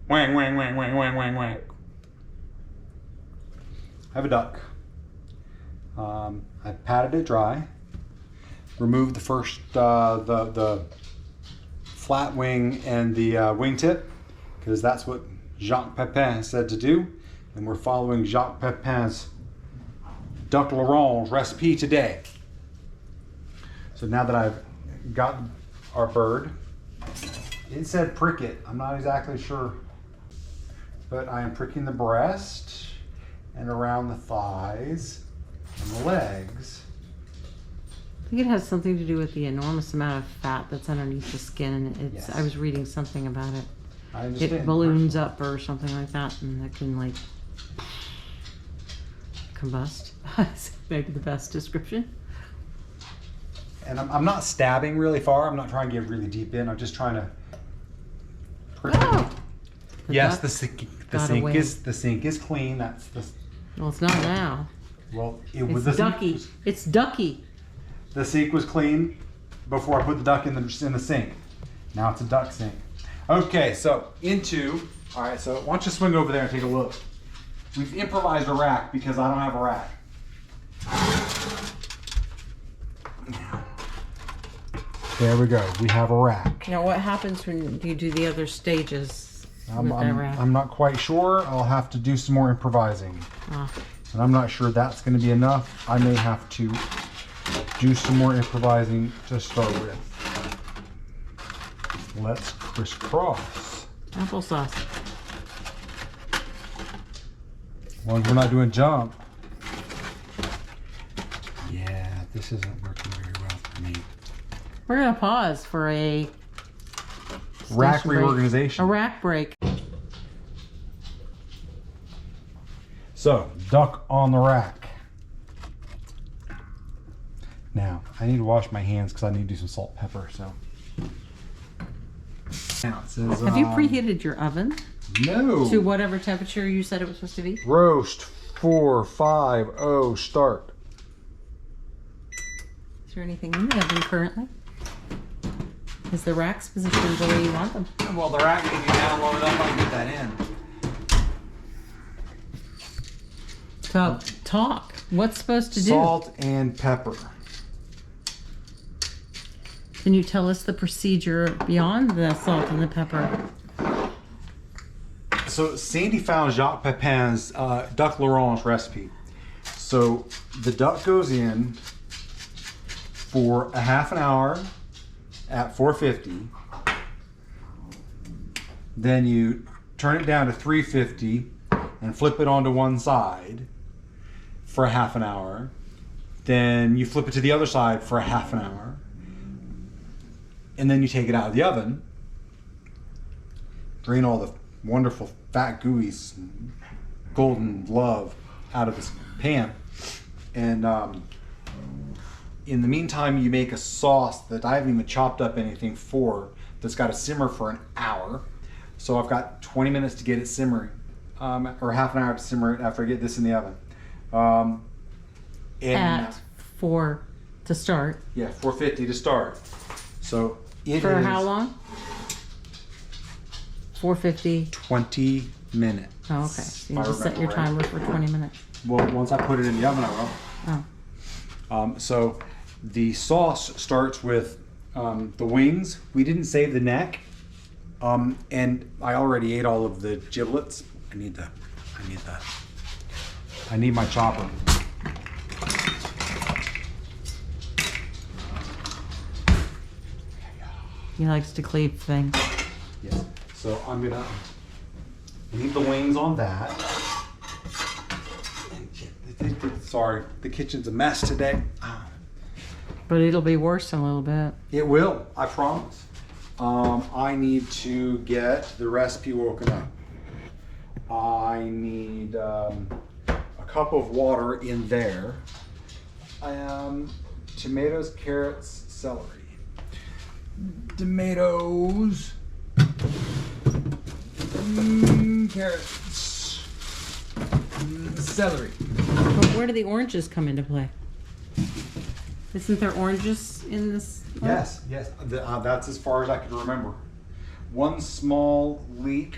Wang, wang, wang, wang, wang, wang, wang. I have a duck. I patted it dry. Removed the first, the flat wing and the wingtip, because that's what Jacques Pepin said to do. And we're following Jacques Pepin's duck l'orange recipe today. So now that I've got our bird, it said prick it. I'm not exactly sure, but I am pricking the breast and around the thighs and the legs. I think it has something to do with the enormous amount of fat that's underneath the skin. It's, Yes. I was reading something about it. I understand. It balloons up or something like that, and it can like combust. Maybe the best description. And I'm not stabbing really far. I'm not trying to get really deep in. I'm just trying to. Oh! Yes, duck the sink is clean. That's the. Well, it's not now. Well, it was It's the ducky. It's ducky. The sink was clean before I put the duck in the sink. Now it's a duck sink. Okay, so all right, so why don't you swing over there and take a look. We've improvised a rack because I don't have a rack. There we go, we have a rack. Now, what happens when you do the other stages with that rack? I'm not quite sure. I'll have to do some more improvising. Ah. And I'm not sure that's going to be enough. I may have to do some more improvising to start with. Let's crisscross. Applesauce. As long as we're not doing jump. Yeah, this isn't working very well for me. We're going to pause for a Rack station break. reorganization. A rack break. So, duck on the rack. Now, I need to wash my hands because I need to do some salt and pepper, so. Now it says, Have you preheated your oven no. to whatever temperature you said it was supposed to be? Roast 450 start. Is there anything in the oven currently? Is the racks positioned the way you want them? Well, the rack may be down low enough, I can get that in. So, talk. What's supposed to do? Salt and pepper. Can you tell us the procedure beyond the salt and the pepper? So Sandy found Jacques Pepin's duck l'orange recipe. So the duck goes in for a half an hour at 450. Then you turn it down to 350 and flip it onto one side for a half an hour. Then you flip it to the other side for a half an hour. And then you take it out of the oven, drain all the wonderful fat gooey golden love out of this pan. And in the meantime, you make a sauce that I haven't even chopped up anything for, that's got to simmer for an hour. So I've got 20 minutes to get it simmering, or half an hour to simmer it after I get this in the oven. At 4 to start. Yeah, 450 to start. So it For is how long? 450. 20 minutes. Oh, okay. So you just set your timer for 20 minutes. Well, once I put it in the oven, I will. Oh. So the sauce starts with the wings. We didn't save the neck. And I already ate all of the giblets. I need my chopper. He likes to cleave things. Yes. So I'm gonna leave the wings on that. Sorry, the kitchen's a mess today. But it'll be worse in a little bit. It will, I promise. I need to get the recipe woken up. I need a cup of water in there. Tomatoes, carrots, celery. Tomatoes, carrots, celery. But where do the oranges come into play? Isn't there oranges in this? Yes, yes. That's as far as I can remember. One small leek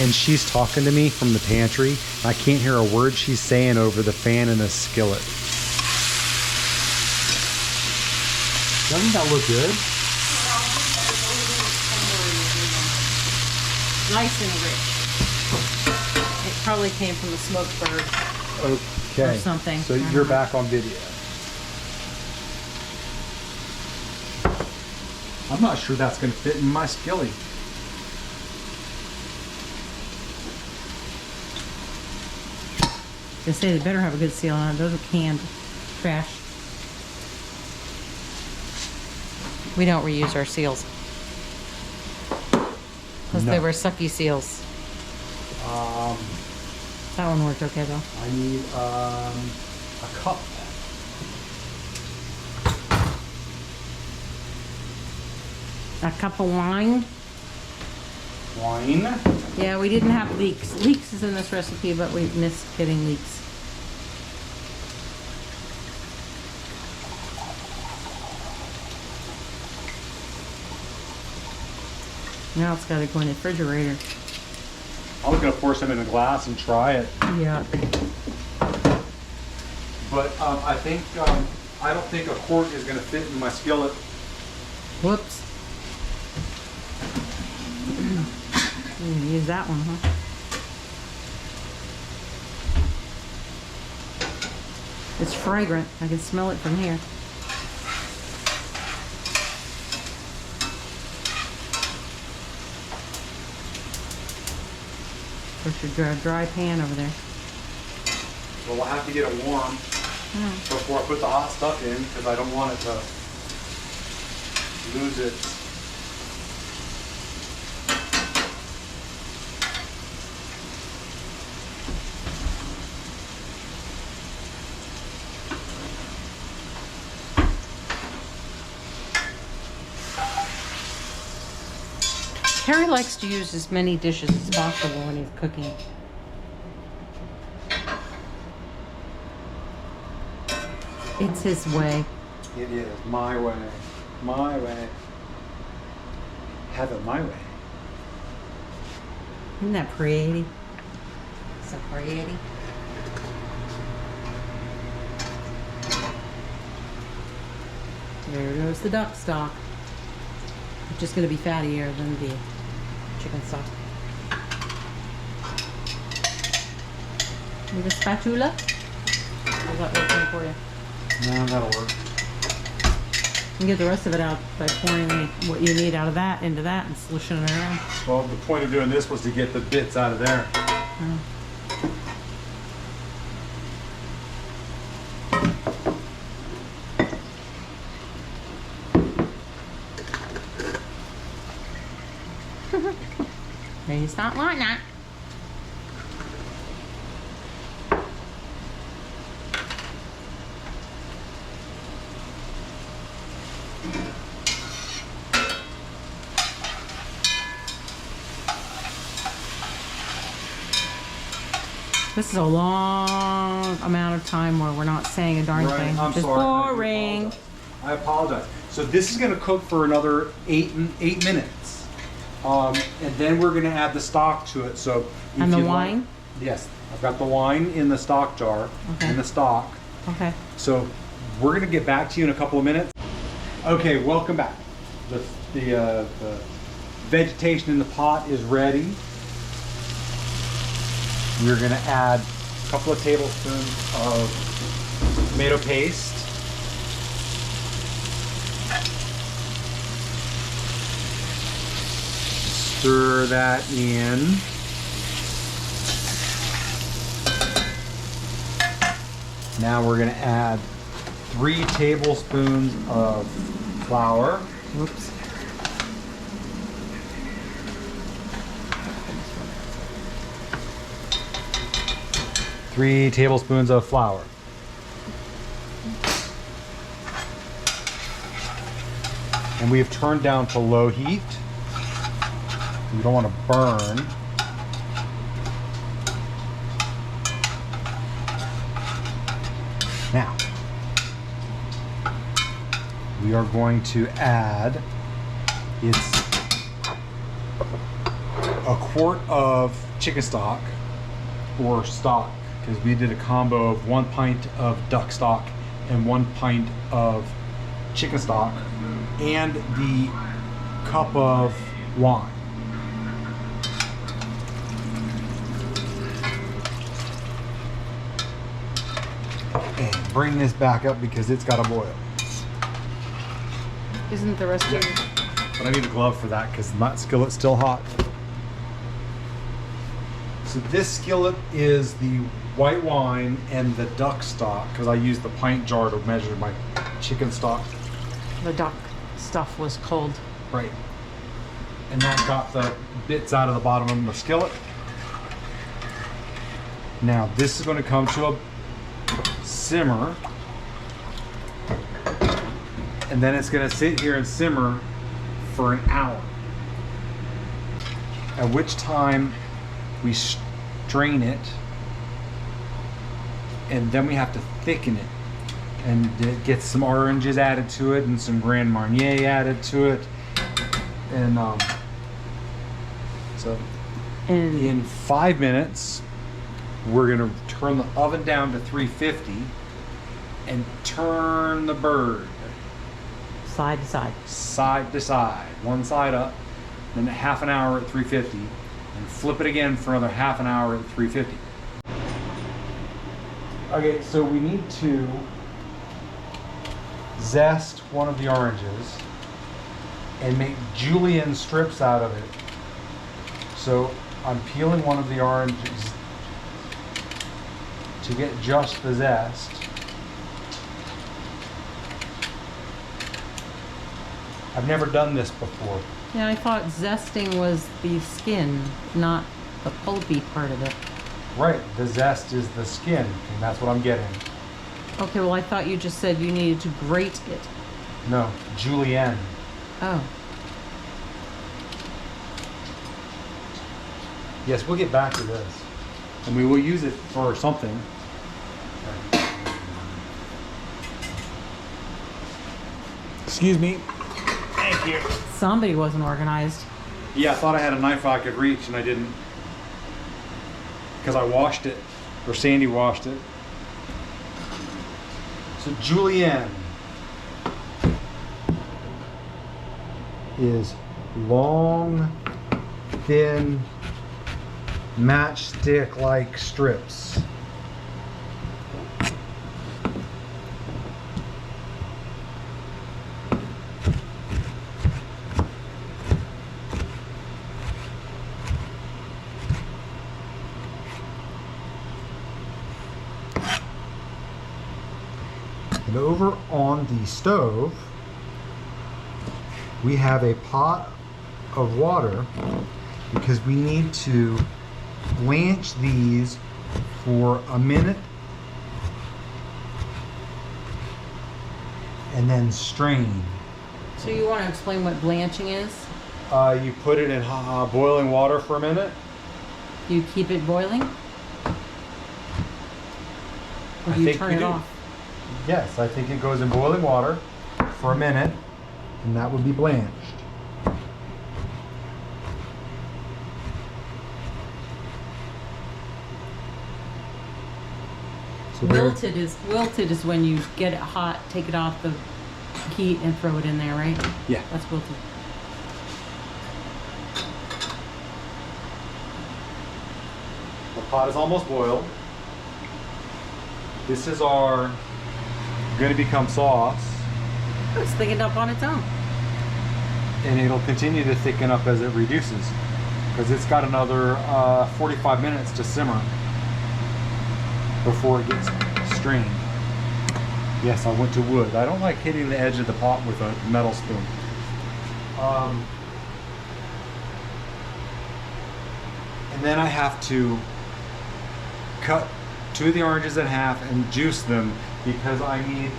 and she's talking to me from the pantry. I can't hear a word she's saying over the fan in the skillet. Doesn't that look good? Nice and rich. It probably came from the smoked bird. Okay. Or something. So you're back on video. I'm not sure that's going to fit in my skillet. They say they better have a good seal on it. Those are canned trash. We don't reuse our seals. Because they were sucky seals. That one worked okay though. I need a cup. A cup of wine. Wine. Yeah, we didn't have leeks. Leeks is in this recipe, but we missed getting leeks. Now it's got to go in the refrigerator. I was going to pour some in a glass and try it. Yeah. But I think, I don't think a quart is going to fit in my skillet. Whoops. You can use that one, huh? It's fragrant. I can smell it from here. Push your dry pan over there. Well, we'll have to get it warm before I put the hot stuff in because I don't want it to lose its. Harry likes to use as many dishes as possible when he's cooking. It's his way. It is my way. My way. Have it my way. Isn't that pretty? So pretty. There goes the duck stock. It's just going to be fattier than the chicken stock. Need a spatula? Or is that working for you? No, that'll work. You can get the rest of it out by pouring what you need out of that into that and slushing it around. Well, the point of doing this was to get the bits out of there. Oh. It's not like that. This is a long amount of time where we're not saying a darn thing. I'm It's sorry. boring. I apologize. So this is going to cook for another eight minutes, and then we're going to add the stock to it. So if And the you'd wine? Like, yes, I've got the wine in the stock jar. Okay. In the stock. Okay. So we're going to get back to you in a couple of minutes. Okay, welcome back. The vegetation in the pot is ready. We're going to add a couple of tablespoons of tomato paste. Stir that in. Now we're going to add 3 tablespoons of flour. Whoops. Three tablespoons of flour. And we have turned down to low heat. You don't want to burn. Now, we are going to add its a quart of chicken stock or stock, because we did a combo of 1 pint of duck stock and 1 pint of chicken stock, and the cup of wine. And bring this back up because it's got to boil. Isn't the rest of it? But I need a glove for that because my skillet's still hot. So this skillet is the white wine and the duck stock, because I use the pint jar to measure my chicken stock. The duck stuff was cold. Right. And that got the bits out of the bottom of the skillet. Now this is going to come to a simmer. And then it's going to sit here and simmer for an hour. At which time we strain it, and then we have to thicken it, and get some oranges added to it and some Grand Marnier added to it, and so in 5 minutes we're gonna turn the oven down to 350 and turn the bird Side to side, one side up, then half an hour at 350, and flip it again for another half an hour at 350. Okay, so we need to zest one of the oranges and make julienne strips out of it. So I'm peeling one of the oranges to get just the zest. I've never done this before. Yeah, I thought zesting was the skin, not the pulpy part of it. Right, the zest is the skin, and that's what I'm getting. Okay, well I thought you just said you needed to grate it. No, julienne. Oh. Yes, we'll get back to this. And we will use it for something. Excuse me. Thank you. Somebody wasn't organized. Yeah, I thought I had a knife I could reach, and I didn't. Because I washed it, or Sandy washed it. So julienne is long, thin, matchstick-like strips. And over on the stove, we have a pot of water because we need to blanch these for a minute and then strain. So you want to explain what blanching is? You put it in boiling water for a minute. You keep it boiling? Or do you turn it off? Yes, I think it goes in boiling water for a minute, and that would be blanched. So Wilted is when you get it hot, take it off the heat and throw it in there, right? Yeah. That's wilted. The pot is almost boiled. This is our going to become sauce, It's thickened up on its own. and it'll continue to thicken up as it reduces because it's got another 45 minutes to simmer before it gets strained. Yes, I went to wood. I don't like hitting the edge of the pot with a metal spoon. And then I have to cut 2 of the oranges in half and juice them because I need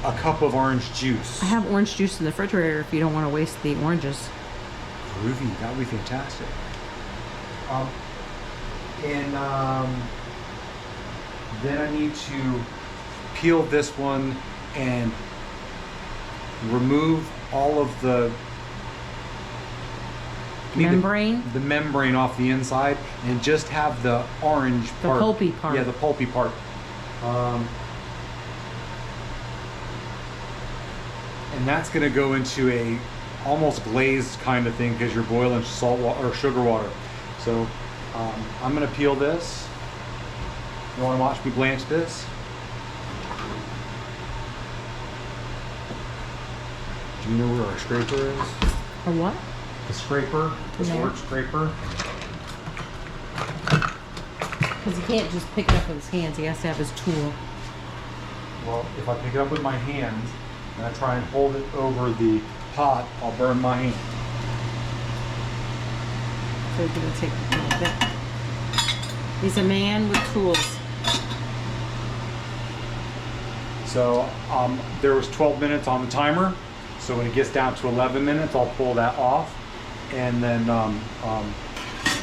a cup of orange juice. I have orange juice in the refrigerator if you don't want to waste the oranges. Groovy, that would be fantastic. Then I need to peel this one and remove all of the membrane? The membrane off the inside, and just have the orange The part. pulpy part. Yeah, the pulpy part. And that's going to go into a almost glazed kind of thing because you're boiling salt water or sugar water. So I'm going to peel this. You want to watch me blanch this? Do you know where our scraper is? A what? The scraper, the work scraper. Because he can't just pick it up with his hands. He has to have his tool. Well, if I pick it up with my hands and I try and hold it over the pot, I'll burn my hand. So he's going to take it like that. He's a man with tools. So there was 12 minutes on the timer. So when it gets down to 11 minutes, I'll pull that off and then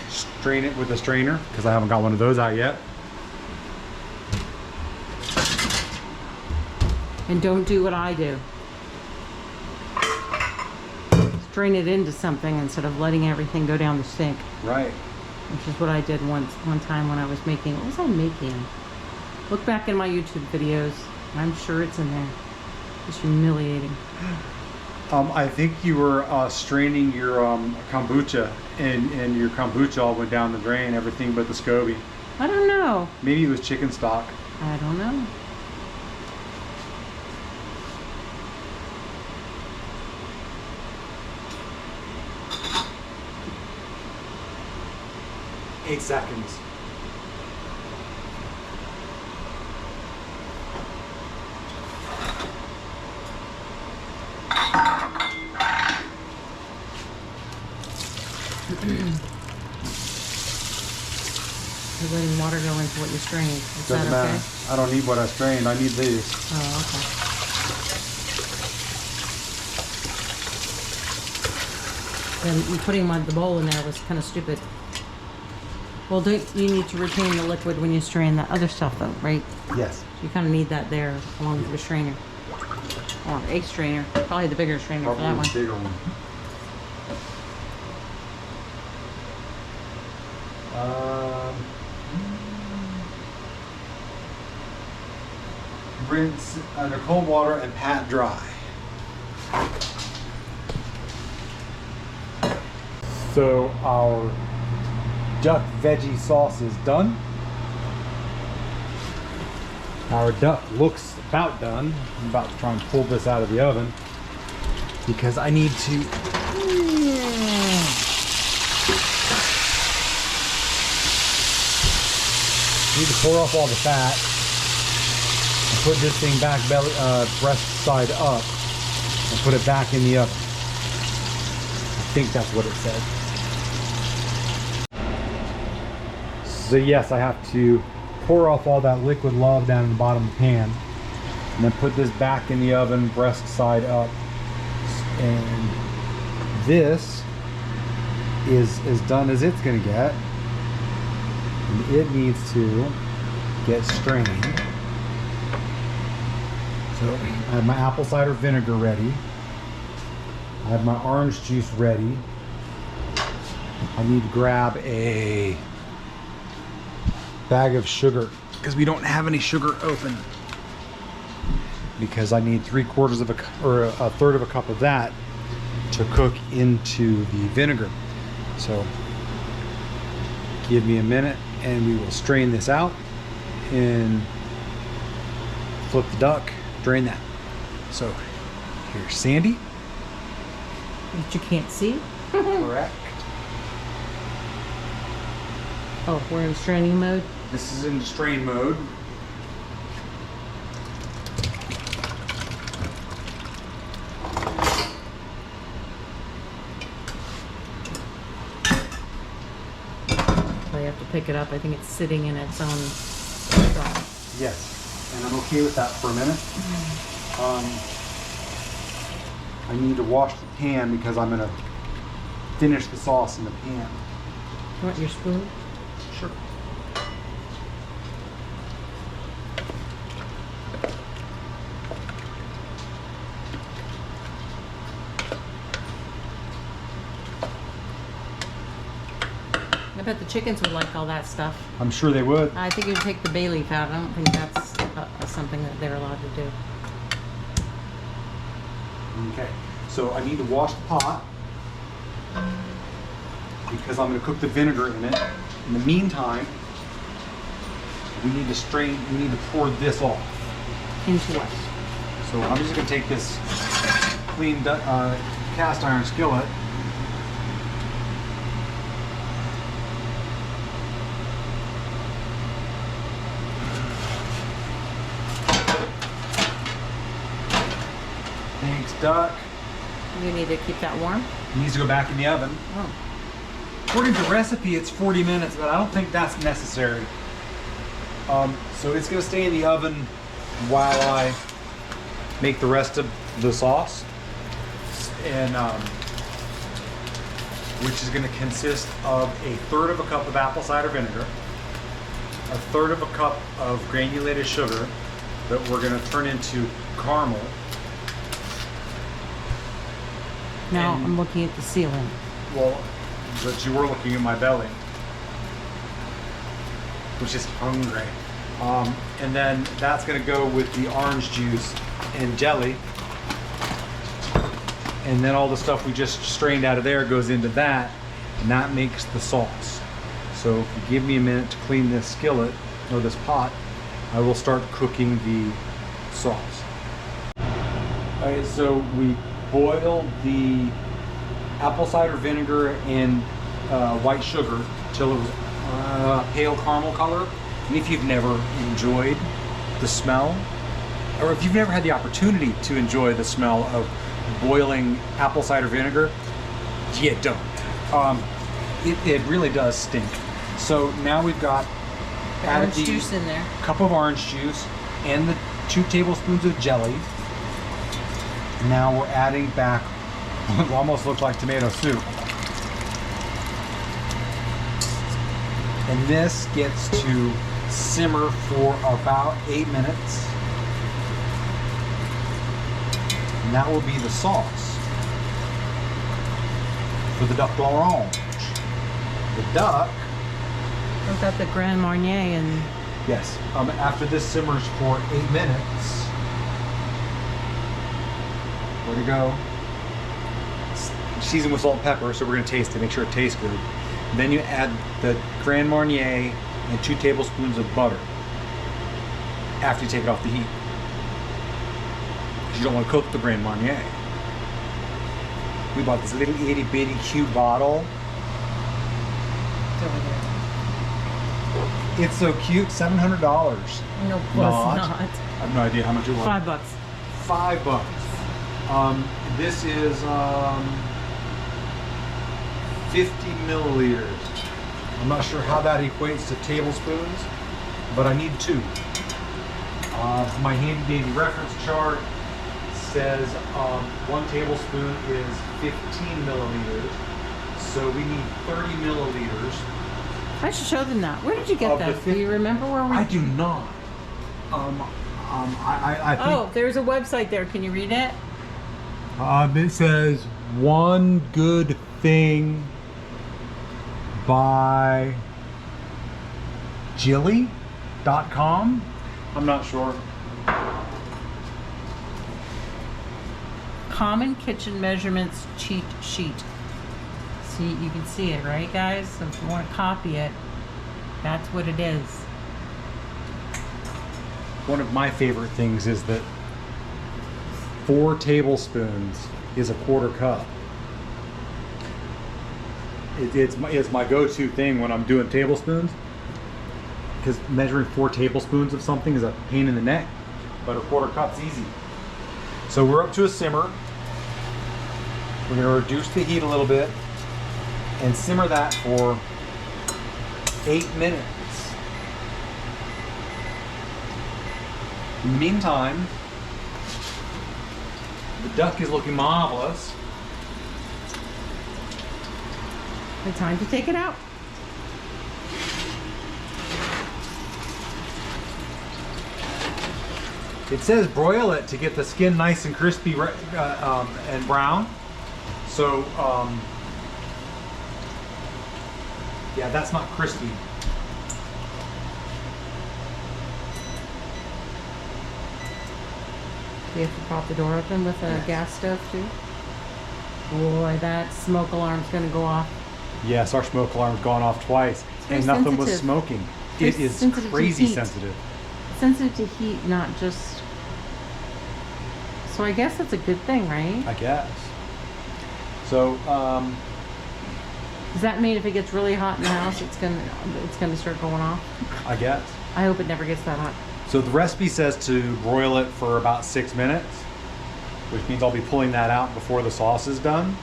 strain it with a strainer because I haven't got one of those out yet. And don't do what I do. Strain it into something instead of letting everything go down the sink. Right. Which is what I did one time when I was making, what was I making? Look back in my YouTube videos. I'm sure it's in there. It's humiliating. I think you were straining your kombucha, and your kombucha all went down the drain, everything but the SCOBY. I don't know. Maybe it was chicken stock. I don't know. Eight seconds. You're letting water go into what you strained. Is Doesn't that okay? matter. I don't need what I strained. I need these. Oh, okay. Then putting the bowl in there was kind of stupid. Well, you need to retain the liquid when you strain the other stuff, though, right? Yes. So you kind of need that there along with your strainer. Or a strainer. Probably the bigger strainer for that one. Bigger one. Rinse under cold water and pat dry. So our duck veggie sauce is done. Our duck looks about done. I'm about to try and pull this out of the oven because I need to pour off all the fat and put this thing back breast side up and put it back in the oven. I think that's what it said. So yes, I have to pour off all that liquid love down in the bottom of the pan and then put this back in the oven breast side up, and this is as done as it's going to get, and it needs to get strained. So I have my apple cider vinegar ready, I have my orange juice ready. I need to grab a bag of sugar because we don't have any sugar open, because I need 3/4 of a or a third of a cup of that to cook into the vinegar. So give me a minute and we will strain this out and flip the duck, drain that. So here's Sandy. That you can't see? Correct. Oh, we're in straining mode? This is in strain mode. So you have to pick it up. I think it's sitting in its own spot. Yes, and I'm okay with that for a minute. I need to wash the pan because I'm gonna finish the sauce in the pan. You want your spoon? Sure. bet the chickens would like all that stuff. I'm sure they would. I think you'd take the bay leaf out. I don't think that's something that they're allowed to do. Okay, so I need to wash the pot because I'm going to cook the vinegar in it. In the meantime, we need to pour this off. Into what? So I'm just going to take this clean cast iron skillet. Thanks, Duck. You need to keep that warm? It needs to go back in the oven. Oh. According to recipe, it's 40 minutes, but I don't think that's necessary. So it's going to stay in the oven while I make the rest of the sauce, and which is going to consist of 1/3 of a cup of apple cider vinegar, 1/3 of a cup of granulated sugar that we're going to turn into caramel. Now I'm looking at the ceiling. Well, but you were looking at my belly, which is hungry. And then that's going to go with the orange juice and jelly. And then all the stuff we just strained out of there goes into that, and that makes the sauce. So if you give me a minute to clean this skillet, or this pot, I will start cooking the sauce. Alright, so we boiled the apple cider vinegar and white sugar till it was pale caramel color. And if you've never enjoyed the smell, or if you've never had the opportunity to enjoy the smell of boiling apple cider vinegar, you don't. It really does stink. So now we've got added Orange juice in there. Cup of orange juice and the 2 tablespoons of jelly. Now we're adding back what almost looks like tomato soup. And this gets to simmer for about 8 minutes. And that will be the sauce for the duck d'orange. The duck. I've got the Grand Marnier and... Yes. After this simmers for 8 minutes, where to go? Seasoned with salt and pepper, so we're going to taste it, make sure it tastes good. And then you add the Grand Marnier and 2 tablespoons of butter after you take it off the heat. Because you don't want to cook the Grand Marnier. We bought this little itty bitty cute bottle. It's over there. It's so cute, $700. No, it was not. I have no idea how much it was. $5. $5. This is 50 milliliters. I'm not sure how that equates to tablespoons, but I need 2. My handy dandy reference chart says 1 tablespoon is 15 milliliters, so we need 30 milliliters. I should show them that. Where did you get that? Do you remember where we... I do not. I think... Oh, there's a website there. Can you read it? It says One Good Thing by Jilly.com. I'm not sure. Common Kitchen Measurements Cheat Sheet. See, you can see it, right, guys? So if you want to copy it, that's what it is. One of my favorite things is that 4 tablespoons is a 1/4 cup. It's my go-to thing when I'm doing tablespoons, because measuring 4 tablespoons of something is a pain in the neck, but a 1/4 cup's easy. So we're up to a simmer. We're going to reduce the heat a little bit and simmer that for 8 minutes. In the meantime, the duck is looking marvelous. The time to take it out. It says broil it to get the skin nice and crispy and brown. So Yeah, that's not crispy. Do you have to prop the door open with a Yes. gas stove too? Boy, that smoke alarm's gonna go off. Yes, our smoke alarm's gone off twice, very and nothing was sensitive. smoking. Very It is sensitive to crazy heat. sensitive. Sensitive to heat, not just. So I guess that's a good thing, right? I guess. So, Does that mean if it gets really hot in the house, it's gonna start going off? I guess. I hope it never gets that hot. So the recipe says to broil it for about 6 minutes, which means I'll be pulling that out before the sauce is done.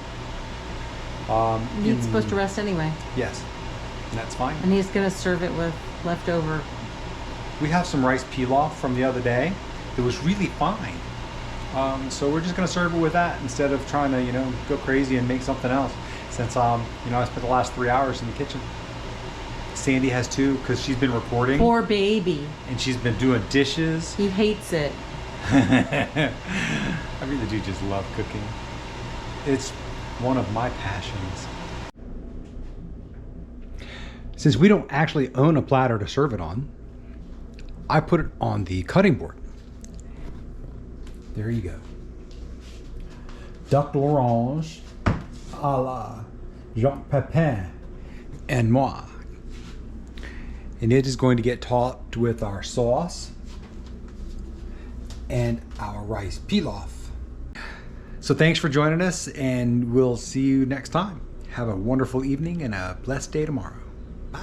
Meat's supposed to rest anyway, Yes, and that's fine. and he's gonna serve it with leftover. We have some rice pilaf from the other day that was really fine. So we're just gonna serve it with that instead of trying to, go crazy and make something else. Since, I spent the last 3 hours in the kitchen. Sandy has too, because she's been reporting. Poor baby. And she's been doing dishes. He hates it. I really do just love cooking. It's one of my passions. Since we don't actually own a platter to serve it on, I put it on the cutting board. There you go. Duck l'orange à la Jacques Pepin and moi. And it is going to get topped with our sauce and our rice pilaf. So thanks for joining us, and we'll see you next time. Have a wonderful evening and a blessed day tomorrow. Bye.